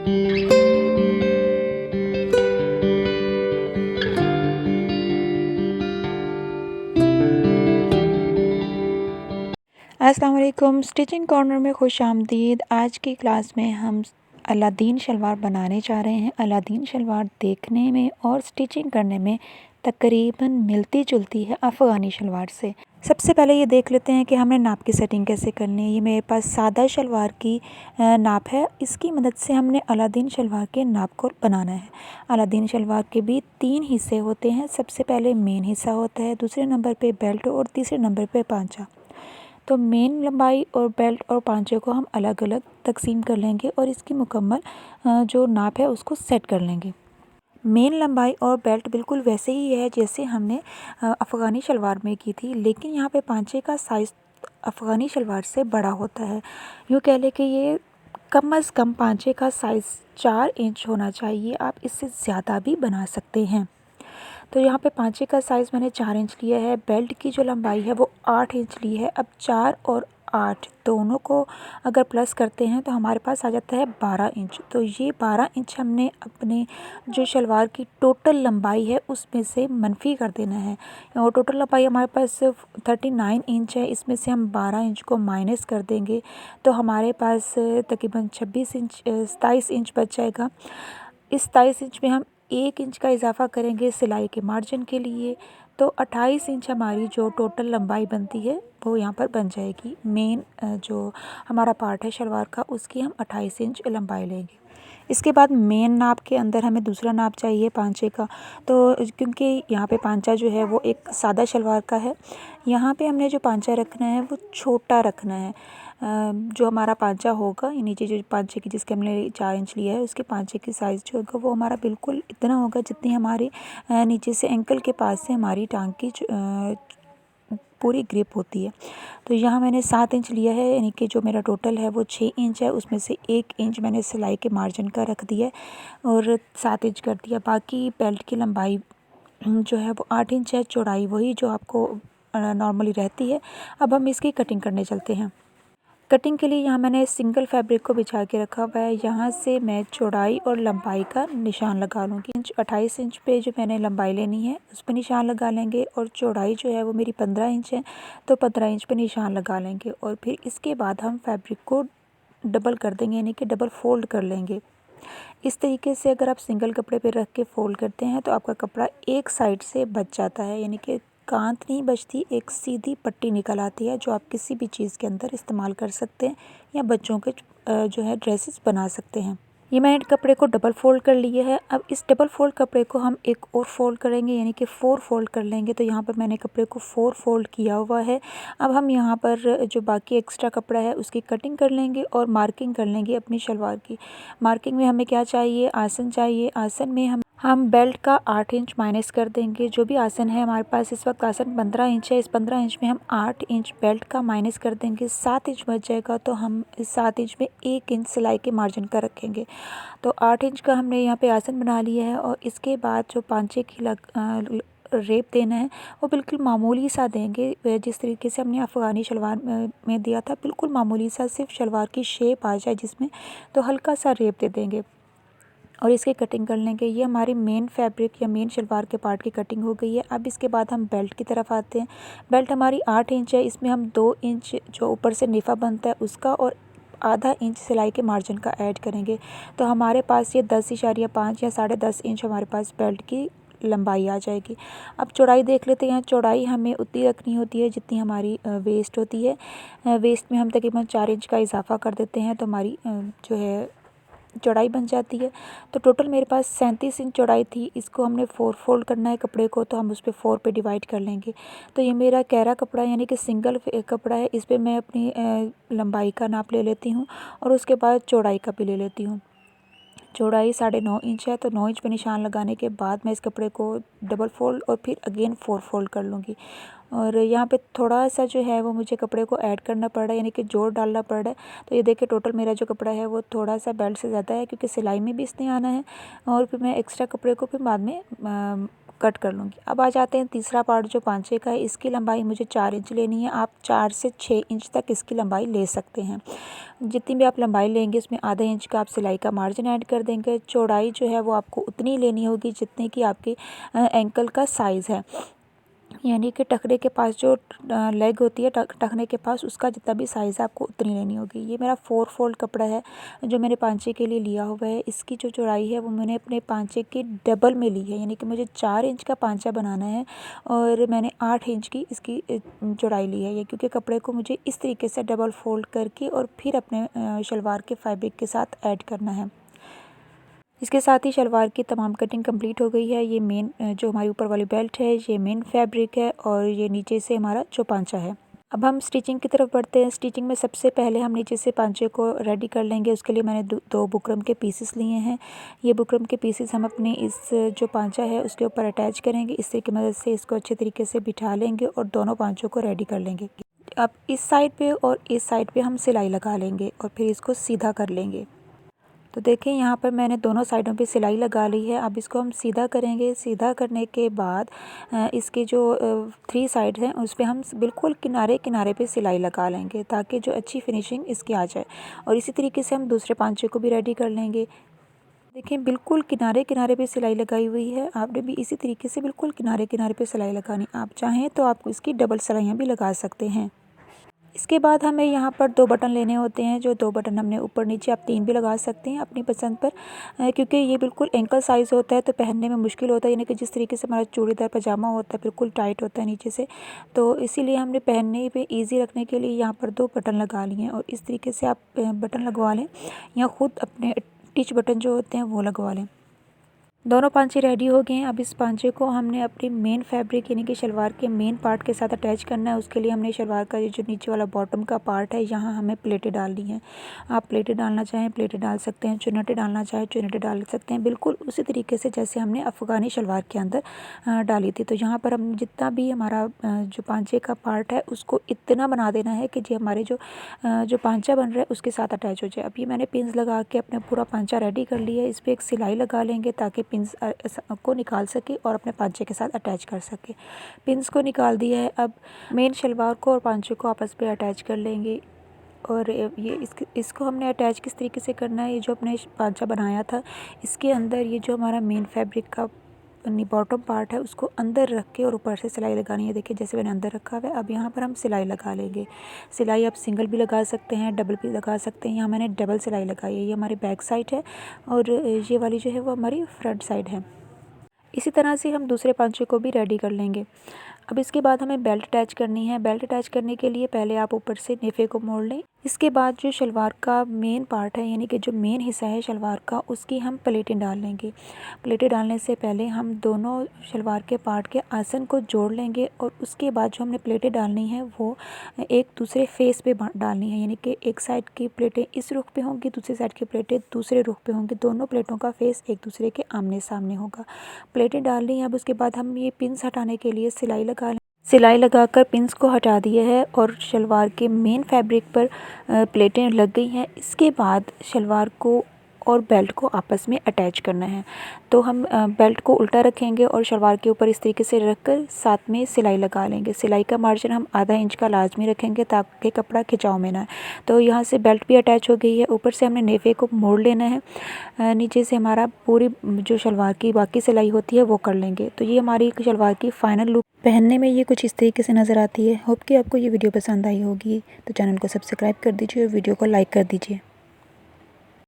अस्सलाम वालेकुम। Stitching corner में खुश आमदीद। आज की क्लास में हम अलादीन शलवार बनाने जा रहे हैं। अलादीन शलवार देखने में और स्टिचिंग करने में तकरीबन मिलती जुलती है अफ़गानी शलवार से। सबसे पहले ये देख लेते हैं कि हमने नाप की सेटिंग कैसे करनी है। ये मेरे पास सादा शलवार की नाप है। इसकी मदद से हमने अलादीन शलवार के नाप को बनाना है। अलादीन शलवार के भी 3 हिस्से होते हैं। सबसे पहले मेन हिस्सा होता है, दूसरे नंबर पे बेल्ट और तीसरे नंबर पे पांचा। तो मेन लंबाई और बेल्ट और पांचे को हम अलग अलग तकसीम कर लेंगे और इसकी मुकम्मल जो नाप है उसको सेट कर लेंगे। मेन लंबाई और बेल्ट बिल्कुल वैसे ही है जैसे हमने अफ़गानी शलवार में की थी, लेकिन यहाँ पे पांचे का साइज़ अफ़गानी शलवार से बड़ा होता है। यूँ कह लें कि ये कम अज़ कम पांचे का साइज़ 4 इंच होना चाहिए। आप इससे ज़्यादा भी बना सकते हैं। तो यहाँ पे पांचे का साइज़ मैंने 4 इंच लिया है। बेल्ट की जो लंबाई है वो 8 इंच ली है। अब 4 और 8 दोनों को अगर प्लस करते हैं तो हमारे पास आ जाता है 12 इंच। तो ये 12 इंच हमने अपने जो शलवार की टोटल लंबाई है उसमें से मनफ़ी कर देना है। और टोटल लंबाई हमारे पास सिर्फ 39 इंच है, इसमें से हम 12 इंच को माइनस कर देंगे तो हमारे पास तकरीबन 27 इंच बच जाएगा। इस 27 इंच में हम 1 इंच का इजाफ़ा करेंगे सिलाई के मार्जिन के लिए, तो 28 इंच हमारी जो टोटल लंबाई बनती है वो यहाँ पर बन जाएगी। मेन जो हमारा पार्ट है शलवार का उसकी हम 28 इंच लंबाई लेंगे। इसके बाद मेन नाप के अंदर हमें दूसरा नाप चाहिए पांचे का। तो क्योंकि यहाँ पे पांचा जो है वो एक सादा शलवार का है, यहाँ पे हमने जो पांचा रखना है वो छोटा रखना है। जो हमारा पांचा होगा, ये नीचे जो पांचे की जिसके हमने 4 इंच लिया है उसके पांचे की साइज़ जो होगा वो हमारा बिल्कुल इतना होगा जितनी हमारी नीचे से एंकल के पास से हमारी टांग की पूरी ग्रिप होती है। तो यहाँ मैंने 7 इंच लिया है, यानी कि जो मेरा टोटल है वो 6 इंच है, उसमें से 1 इंच मैंने सिलाई के मार्जिन का रख दिया है और 7 इंच कर दिया। बाकी बेल्ट की लंबाई जो है वो 8 इंच है, चौड़ाई वही जो आपको नॉर्मली रहती है। अब हम इसकी कटिंग करने चलते हैं। कटिंग के लिए यहाँ मैंने सिंगल फैब्रिक को बिछा के रखा हुआ है। यहाँ से मैं चौड़ाई और लंबाई का निशान लगा लूँगी। 28 इंच पे जो मैंने लंबाई लेनी है उस पर निशान लगा लेंगे और चौड़ाई जो है वो मेरी 15 इंच है, तो 15 इंच पे निशान लगा लेंगे और फिर इसके बाद हम फैब्रिक को डबल कर देंगे, यानी कि डबल फोल्ड कर लेंगे। इस तरीके से अगर आप सिंगल कपड़े पे रख के फ़ोल्ड करते हैं तो आपका कपड़ा एक साइड से बच जाता है, यानी कि कांत नहीं बचती, एक सीधी पट्टी निकल आती है जो आप किसी भी चीज़ के अंदर इस्तेमाल कर सकते हैं या बच्चों के जो है ड्रेसेस बना सकते हैं। ये मैंने कपड़े को डबल फ़ोल्ड कर लिए है। अब इस डबल फ़ोल्ड कपड़े को हम एक और फ़ोल्ड करेंगे, यानी कि 4 फ़ोल्ड कर लेंगे। तो यहाँ पर मैंने कपड़े को 4 फ़ोल्ड किया हुआ है। अब हम यहाँ पर जो बाकी एक्स्ट्रा कपड़ा है उसकी कटिंग कर लेंगे और मार्किंग कर लेंगे अपनी शलवार की। मार्किंग में हमें क्या चाहिए, आसन चाहिए। आसन में हम बेल्ट का 8 इंच माइनस कर देंगे। जो भी आसन है हमारे पास इस वक्त आसन 15 इंच है, इस 15 इंच में हम 8 इंच बेल्ट का माइनस कर देंगे, 7 इंच बच जाएगा। तो हम इस 7 इंच में 1 इंच सिलाई के मार्जिन का रखेंगे। तो 8 इंच का हमने यहाँ पे आसन बना लिया है और इसके बाद जो पांचे की रेप देना है वो बिल्कुल मामूली सा देंगे, जिस तरीके से हमने अफ़गानी शलवार में दिया था, बिल्कुल मामूली सा, सिर्फ शलवार की शेप आ जाए जिसमें, तो हल्का सा रेप दे देंगे और इसकी कटिंग कर लेंगे। ये हमारी मेन फैब्रिक या मेन शलवार के पार्ट की कटिंग हो गई है। अब इसके बाद हम बेल्ट की तरफ आते हैं। बेल्ट हमारी 8 इंच है, इसमें हम 2 इंच जो ऊपर से निफा बनता है उसका और आधा इंच सिलाई के मार्जिन का ऐड करेंगे। तो हमारे पास ये 10.5 या 10.5 इंच हमारे पास बेल्ट की लंबाई आ जाएगी। अब चौड़ाई देख लेते हैं। चौड़ाई हमें उतनी रखनी होती है जितनी हमारी वेस्ट होती है। वेस्ट में हम तकरीबन 4 इंच का इजाफा कर देते हैं तो हमारी जो है चौड़ाई बन जाती है। तो टोटल मेरे पास 37 इंच चौड़ाई थी। इसको हमने 4 फोल्ड करना है कपड़े को, तो हम उस पे 4 पे डिवाइड कर लेंगे। तो ये मेरा कैरा कपड़ा यानी कि सिंगल कपड़ा है, इस पे मैं अपनी लंबाई का नाप ले लेती हूँ और उसके बाद चौड़ाई का भी ले लेती हूँ। चौड़ाई 9.5 इंच है, तो 9 इंच पे निशान लगाने के बाद मैं इस कपड़े को डबल फोल्ड और फिर अगेन 4 फोल्ड कर लूँगी। और यहाँ पे थोड़ा सा जो है वो मुझे कपड़े को ऐड करना पड़ रहा है, यानी कि जोड़ डालना पड़ रहा है। तो ये देखिए टोटल मेरा जो कपड़ा है वो थोड़ा सा बेल्ट से ज़्यादा है, क्योंकि सिलाई में भी इसने आना है और फिर मैं एक्स्ट्रा कपड़े को फिर बाद में कट कर लूँगी। अब आ जाते हैं तीसरा पार्ट जो पांचे का है। इसकी लंबाई मुझे 4 इंच लेनी है। आप 4 से 6 इंच तक इसकी लंबाई ले सकते हैं। जितनी भी आप लंबाई लेंगे उसमें आधा इंच का आप सिलाई का मार्जिन ऐड कर देंगे। चौड़ाई जो है वो आपको उतनी लेनी होगी जितनी कि आपकी एंकल का साइज़ है, यानी कि टखने के पास जो लेग होती है, टखने के पास उसका जितना भी साइज़ है आपको उतनी लेनी होगी। ये मेरा 4 फोल्ड कपड़ा है जो मैंने पांचे के लिए लिया हुआ है। इसकी जो चौड़ाई है वो मैंने अपने पांचे के डबल में ली है, यानी कि मुझे 4 इंच का पांचा बनाना है और मैंने 8 इंच की इसकी चौड़ाई ली है। ये क्योंकि कपड़े को मुझे इस तरीके से डबल फोल्ड करके और फिर अपने शलवार के फैब्रिक के साथ ऐड करना है। इसके साथ ही शलवार की तमाम कटिंग कंप्लीट हो गई है। ये मेन जो हमारी ऊपर वाली बेल्ट है ये मेन फैब्रिक है और ये नीचे से हमारा जो पांचा है। अब हम स्टिचिंग की तरफ बढ़ते हैं। स्टिचिंग में सबसे पहले हम नीचे से पांचे को रेडी कर लेंगे। उसके लिए मैंने दो बुकरम के पीसेस लिए हैं। ये बुकरम के पीसेस हम अपने इस जो पांचा है उसके ऊपर अटैच करेंगे। इसी की मदद से इसको अच्छे तरीके से बिठा लेंगे और दोनों पांचों को रेडी कर लेंगे। अब इस साइड पे और इस साइड पे हम सिलाई लगा लेंगे और फिर इसको सीधा कर लेंगे। तो देखिए यहाँ पर मैंने दोनों साइडों पे सिलाई लगा ली है। अब इसको हम सीधा करेंगे। सीधा करने के बाद इसके जो 3 साइड हैं उस पे हम बिल्कुल किनारे किनारे पे सिलाई लगा लेंगे ताकि जो अच्छी फिनिशिंग इसकी आ जाए। और इसी तरीके से हम दूसरे पांचे को भी रेडी कर लेंगे। देखिए बिल्कुल किनारे किनारे पे सिलाई लगाई हुई है। आपने भी इसी तरीके से बिल्कुल किनारे किनारे पे सिलाई लगानी। आप चाहें तो आप इसकी डबल सिलाइयाँ भी लगा सकते हैं। इसके बाद हमें यहाँ पर 2 बटन लेने होते हैं। जो 2 बटन हमने ऊपर नीचे आप 3 भी लगा सकते हैं अपनी पसंद पर, क्योंकि ये बिल्कुल एंकल साइज़ होता है तो पहनने में मुश्किल होता है, यानी कि जिस तरीके से हमारा चूड़ीदार पजामा होता है बिल्कुल टाइट होता है नीचे से, तो इसीलिए हमने पहनने पे ईजी रखने के लिए यहाँ पर 2 बटन लगा लिए हैं। और इस तरीके से आप बटन लगवा लें या ख़ुद अपने टिच बटन जो होते हैं वो लगवा लें। दोनों पांचे रेडी हो गए हैं। अब इस पांचे को हमने अपनी मेन फैब्रिक यानी कि शलवार के मेन पार्ट के साथ अटैच करना है। उसके लिए हमने शलवार का जो नीचे वाला बॉटम का पार्ट है यहाँ हमें प्लेटें डालनी हैं। आप प्लेटें डालना चाहें प्लेटें डाल सकते हैं, चुन्नटें डालना चाहें चुन्नटें डाल सकते हैं, बिल्कुल उसी तरीके से जैसे हमने अफ़गानी शलवार के अंदर डाली थी। तो यहाँ पर हम जितना भी हमारा जो पांचे का पार्ट है उसको इतना बना देना है कि जो हमारे जो पांचा बन रहा है उसके साथ अटैच हो जाए। अब ये मैंने पिन्स लगा के अपना पूरा पांचा रेडी कर लिया है। इस पर एक सिलाई लगा लेंगे ताकि पिन्स को निकाल सके और अपने पांचे के साथ अटैच कर सके। पिन्स को निकाल दिया है। अब मेन शलवार को और पांचे को आपस में अटैच कर लेंगे। और ये इसको हमने अटैच किस तरीके से करना है, ये जो अपने पांचा बनाया था इसके अंदर ये जो हमारा मेन फैब्रिक का बॉटम पार्ट है उसको अंदर रख के और ऊपर से सिलाई लगानी है। देखिए जैसे मैंने अंदर रखा हुआ है। अब यहाँ पर हम सिलाई लगा लेंगे। सिलाई आप सिंगल भी लगा सकते हैं, डबल भी लगा सकते हैं। यहाँ मैंने डबल सिलाई लगाई है। ये हमारी बैक साइड है और ये वाली जो है वो हमारी फ्रंट साइड है। इसी तरह से हम दूसरे पांचे को भी रेडी कर लेंगे। अब इसके बाद हमें बेल्ट अटैच करनी है। बेल्ट अटैच करने के लिए पहले आप ऊपर से नेफे को मोड़ लें। इसके बाद जो शलवार का मेन पार्ट है यानी कि जो मेन हिस्सा है शलवार का उसकी हम प्लेटें डाल लेंगे। प्लेटें डालने से पहले हम दोनों शलवार के पार्ट के आसन को जोड़ लेंगे और उसके बाद जो हमने प्लेटें डालनी है वो एक दूसरे फेस पे डालनी है, यानी कि एक साइड की प्लेटें इस रुख पे होंगी, दूसरी साइड की प्लेटें दूसरे रुख पे होंगी। दोनों प्लेटों का फेस एक दूसरे के आमने सामने होगा। प्लेटें डाल ली। अब उसके बाद हम ये पिन्स हटाने के लिए सिलाई लगाकर पिन्स को हटा दिए है और शलवार के मेन फैब्रिक पर प्लेटें लग गई हैं। इसके बाद शलवार को और बेल्ट को आपस में अटैच करना है। तो हम बेल्ट को उल्टा रखेंगे और शलवार के ऊपर इस तरीके से रखकर साथ में सिलाई लगा लेंगे। सिलाई का मार्जिन हम आधा इंच का लाजमी रखेंगे ताकि कपड़ा खिंचाव में ना आए। तो यहाँ से बेल्ट भी अटैच हो गई है। ऊपर से हमने नेफे को मोड़ लेना है। नीचे से हमारा पूरी जो शलवार की बाकी सिलाई होती है वो कर लेंगे। तो ये हमारी शलवार की फ़ाइनल लुक पहनने में ये कुछ इस तरीके से नज़र आती है। होप कि आपको ये वीडियो पसंद आई होगी। तो चैनल को सब्सक्राइब कर दीजिए और वीडियो को लाइक कर दीजिए।